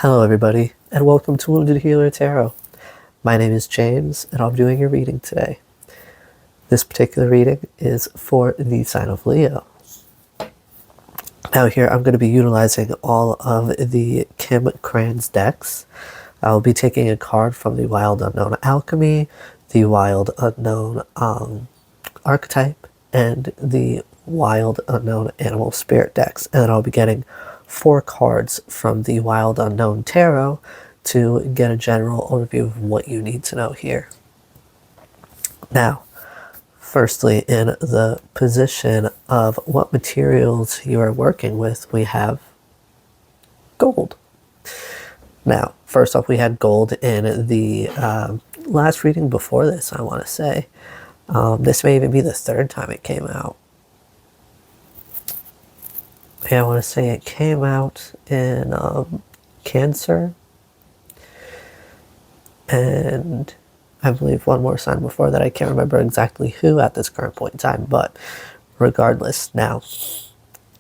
Hello everybody, and welcome to Wounded Healer Tarot. My name is James, and I'm doing your reading today. This particular reading is for the sign of Leo. Now here I'm going to be utilizing all of the Kim Cran's decks. I'll be taking a card from the Wild Unknown Alchemy, the Wild Unknown Archetype, and the Wild Unknown Animal Spirit decks. And then I'll be getting 4 cards from the Wild Unknown Tarot to get a general overview of what you need to know here. Now, firstly, in the position of what materials you are working with, we have gold. Now, first off, we had gold in the last reading before this, I want to say. This may even be the 3rd time it came out. Yeah, I want to say it came out in Cancer. And I believe one more sign before that. I can't remember exactly who at this current point in time. But regardless, now,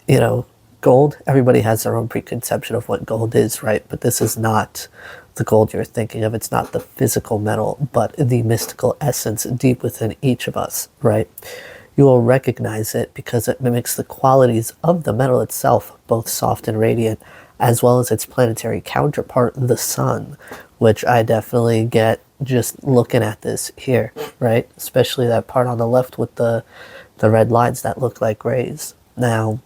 you know, gold, everybody has their own preconception of what gold is, right? But this is not the gold you're thinking of. It's not the physical metal, but the mystical essence deep within each of us, right? You will recognize it because it mimics the qualities of the metal itself, both soft and radiant, as well as its planetary counterpart, the sun, which I definitely get just looking at this here, right? Especially that part on the left with the red lines that look like rays. Now,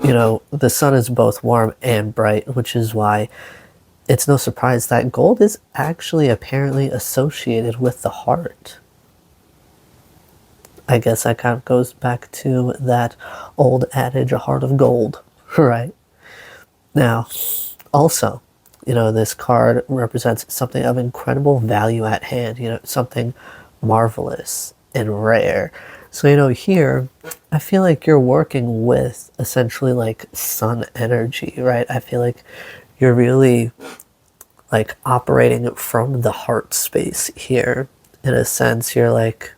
you know, the sun is both warm and bright, which is why it's no surprise that gold is actually apparently associated with the heart. I guess that kind of goes back to that old adage, a heart of gold, right? Now, also, you know, this card represents something of incredible value at hand, you know, something marvelous and rare. So, you know, here, I feel like you're working with essentially like sun energy, right? I feel like you're really like operating from the heart space here. In a sense, you're like,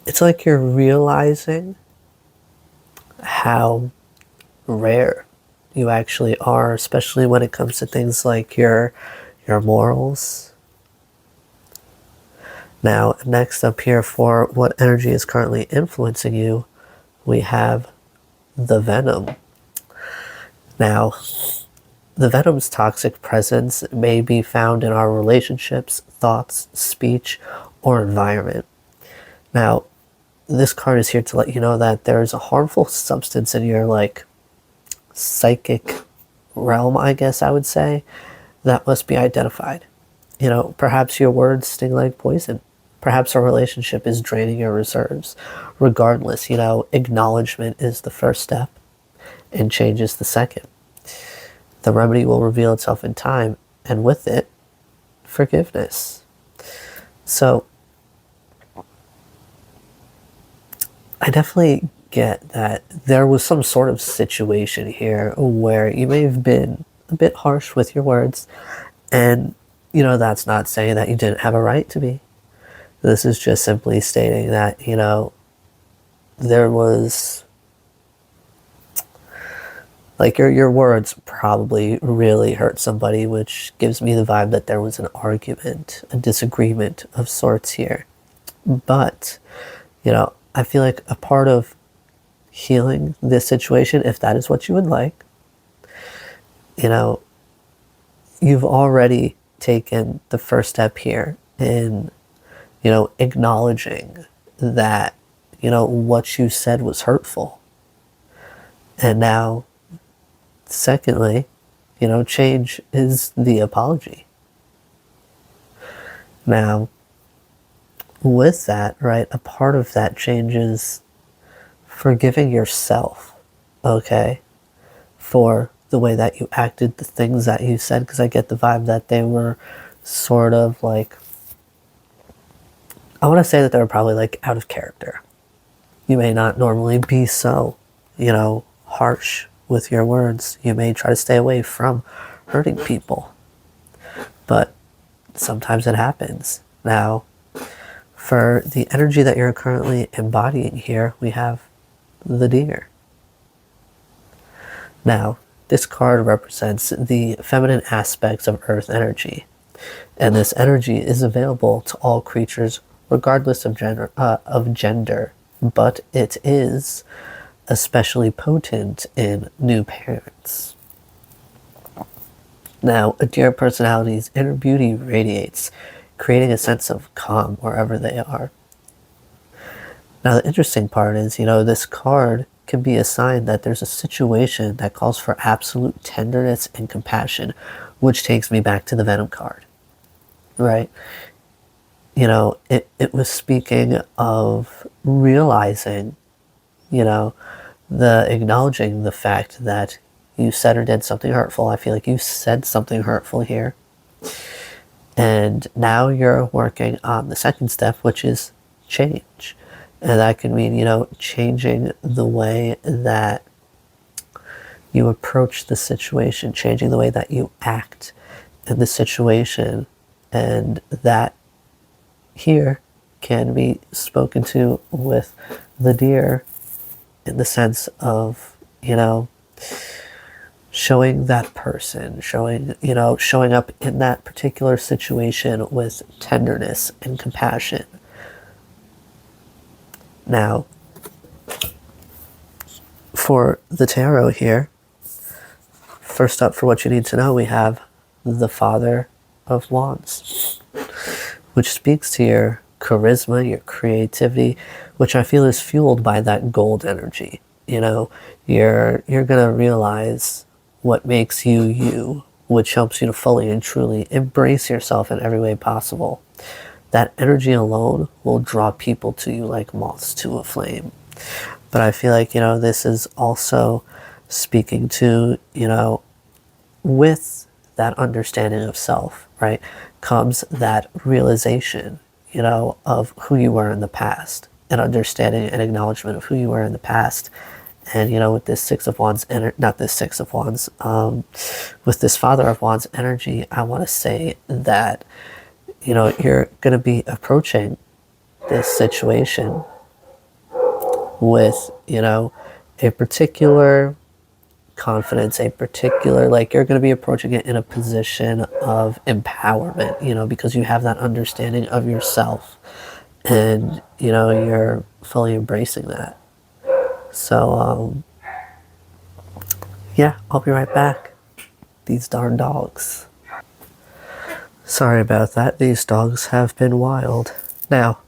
it's like you're realizing how rare you actually are, especially when it comes to things like your morals. Now, next up here for what energy is currently influencing you, we have the Venom. Now, the Venom's toxic presence may be found in our relationships, thoughts, speech, or environment. Now, this card is here to let you know that there is a harmful substance in your like psychic realm, I guess I would say, that must be identified. You know, perhaps your words sting like poison. Perhaps a relationship is draining your reserves. Regardless, you know, acknowledgement is the first step and change is the second. The remedy will reveal itself in time, and with it, forgiveness. So, I definitely get that there was some sort of situation here where you may have been a bit harsh with your words, and you know, that's not saying that you didn't have a right to be. This is just simply stating that, you know, there was like your words probably really hurt somebody, which gives me the vibe that there was an argument, a disagreement of sorts here. But, you know, I feel like a part of healing this situation, if that is what you would like, you know, you've already taken the first step here in, you know, acknowledging that, you know, what you said was hurtful. And now, secondly, you know, change is the apology. Now, with that, right, a part of that change is forgiving yourself, okay, for the way that you acted, the things that you said, because I get the vibe that they were sort of like, I want to say that they were probably like out of character. You may not normally be so, you know, harsh with your words. You may try to stay away from hurting people, but sometimes it happens. Now, for the energy that you're currently embodying here, we have the deer. Now, this card represents the feminine aspects of earth energy, and this energy is available to all creatures regardless of gender, but it is especially potent in new parents. Now, a deer personality's inner beauty radiates, creating a sense of calm wherever they are. Now, the interesting part is, this card can be a sign that there's a situation that calls for absolute tenderness and compassion, which takes me back to the Venom card, right? It was speaking of realizing, the acknowledging the fact that you said or did something hurtful. I feel like you said something hurtful here. And now you're working on the second step, which is change. And that can mean, changing the way that you approach the situation, changing the way that you act in the situation. And that here can be spoken to with the deer in the sense of, showing that person, showing up in that particular situation with tenderness and compassion. Now, for the tarot here, first up for what you need to know, we have the Father of Wands, which speaks to your charisma, your creativity, which I feel is fueled by that gold energy. You're gonna realize what makes you you, which helps you to fully and truly embrace yourself in every way possible. That energy alone will draw people to you like moths to a flame. But I feel like, this is also speaking to, with that understanding of self, right, comes that realization, of who you were in the past, and understanding and acknowledgement of who you were in the past. And, with this Six of Wands, not this Six of Wands, with this Father of Wands energy, I want to say that, you're going to be approaching this situation with, a particular confidence, a particular, you're going to be approaching it in a position of empowerment, because you have that understanding of yourself, and, you're fully embracing that. So, yeah, I'll be right back. These darn dogs. Sorry about that. These dogs have been wild. Now,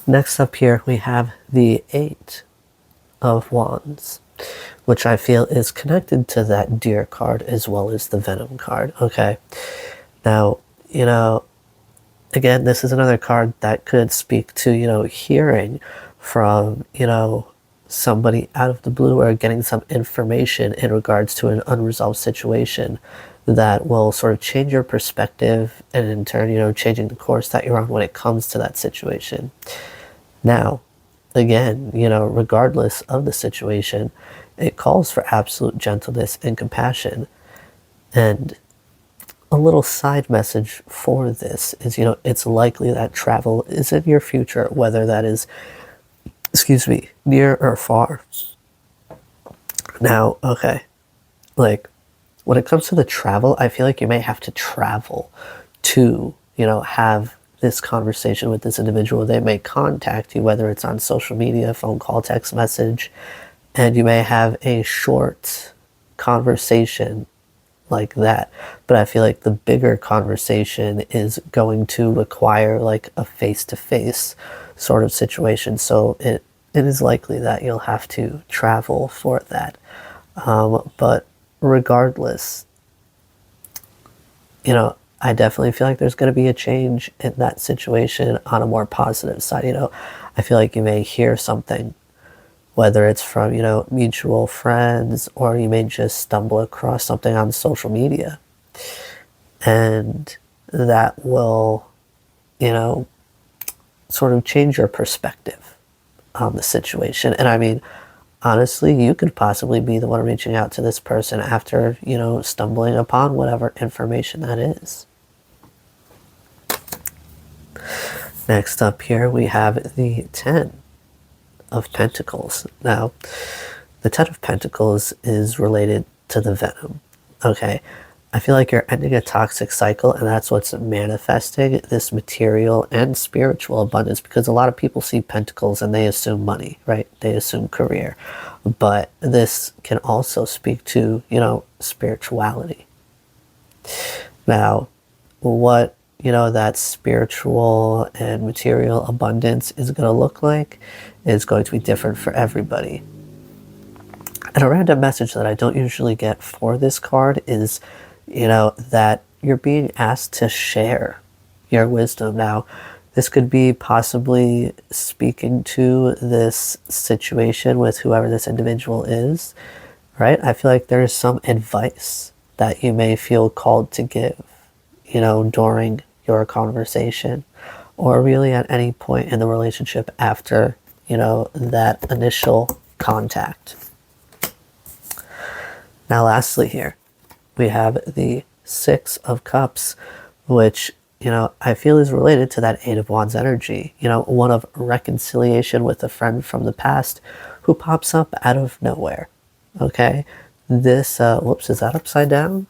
next up here, we have the Eight of Wands, which I feel is connected to that Deer card as well as the Venom card. Okay. Now, again, this is another card that could speak to, hearing from, somebody out of the blue, or getting some information in regards to an unresolved situation that will sort of change your perspective, and in turn, changing the course that you're on when it comes to that situation. Now, again, regardless of the situation, it calls for absolute gentleness and compassion. And a little side message for this is, it's likely that travel is in your future, whether that is, near or far. Now, okay, when it comes to the travel, I feel like you may have to travel to, have this conversation with this individual. They may contact you, whether it's on social media, phone call, text message, and you may have a short conversation like that. But I feel like the bigger conversation is going to require a face-to-face sort of situation. So it is likely that you'll have to travel for that. But regardless, I definitely feel like there's going to be a change in that situation on a more positive side. I feel like you may hear something, whether it's from, mutual friends, or you may just stumble across something on social media. And that will, sort of change your perspective on the situation. And I mean, honestly, you could possibly be the one reaching out to this person after, stumbling upon whatever information that is. Next up here, we have the 10 of Pentacles. Now, the Ten of Pentacles is related to the venom. Okay, I feel like you're ending a toxic cycle, and that's what's manifesting this material and spiritual abundance, because a lot of people see pentacles and they assume money, right? They assume career. But this can also speak to, you know, spirituality. Now, what, you know, that spiritual and material abundance is going to look like is going to be different for everybody. And a random message that I don't usually get for this card is, you know, that you're being asked to share your wisdom. Now, this could be possibly speaking to this situation with whoever this individual is, right? I feel like there's some advice that you may feel called to give, you know, during your conversation, or really at any point in the relationship after, you know, that initial contact. Now, lastly here, we have the Six of Cups, which, you know, I feel is related to that Eight of Wands energy. You know, one of reconciliation with a friend from the past who pops up out of nowhere. Okay? This, whoops, is that upside down?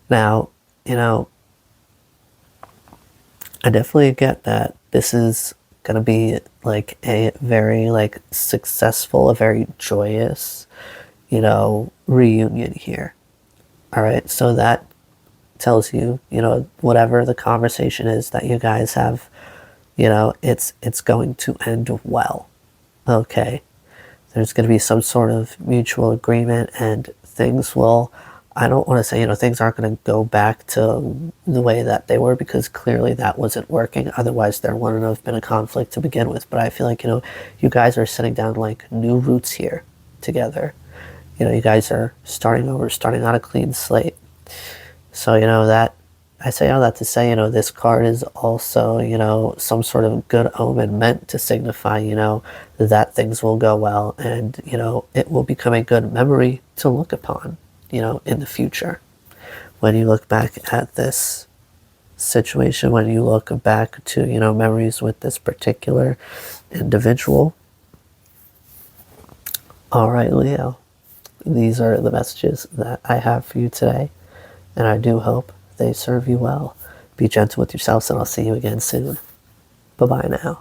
Now, you know, I definitely get that this is going to be like a very like successful, a very joyous, you know, reunion here. All right, so that tells you, you know, whatever the conversation is that you guys have, you know, it's going to end well. Okay, there's going to be some sort of mutual agreement, and things will, I don't want to say, you know, things aren't going to go back to the way that they were, because clearly that wasn't working. Otherwise, there wouldn't have been a conflict to begin with. But I feel like, you know, you guys are setting down like new roots here together. You know, you guys are starting over, starting on a clean slate. So, you know, that, I say all that to say, you know, this card is also, you know, some sort of good omen meant to signify, you know, that things will go well, and, you know, it will become a good memory to look upon, you know, in the future. When you look back at this situation, when you look back to, you know, memories with this particular individual. All right, Leo. These are the messages that I have for you today, and I do hope they serve you well. Be gentle with yourselves, and I'll see you again soon. Bye-bye now.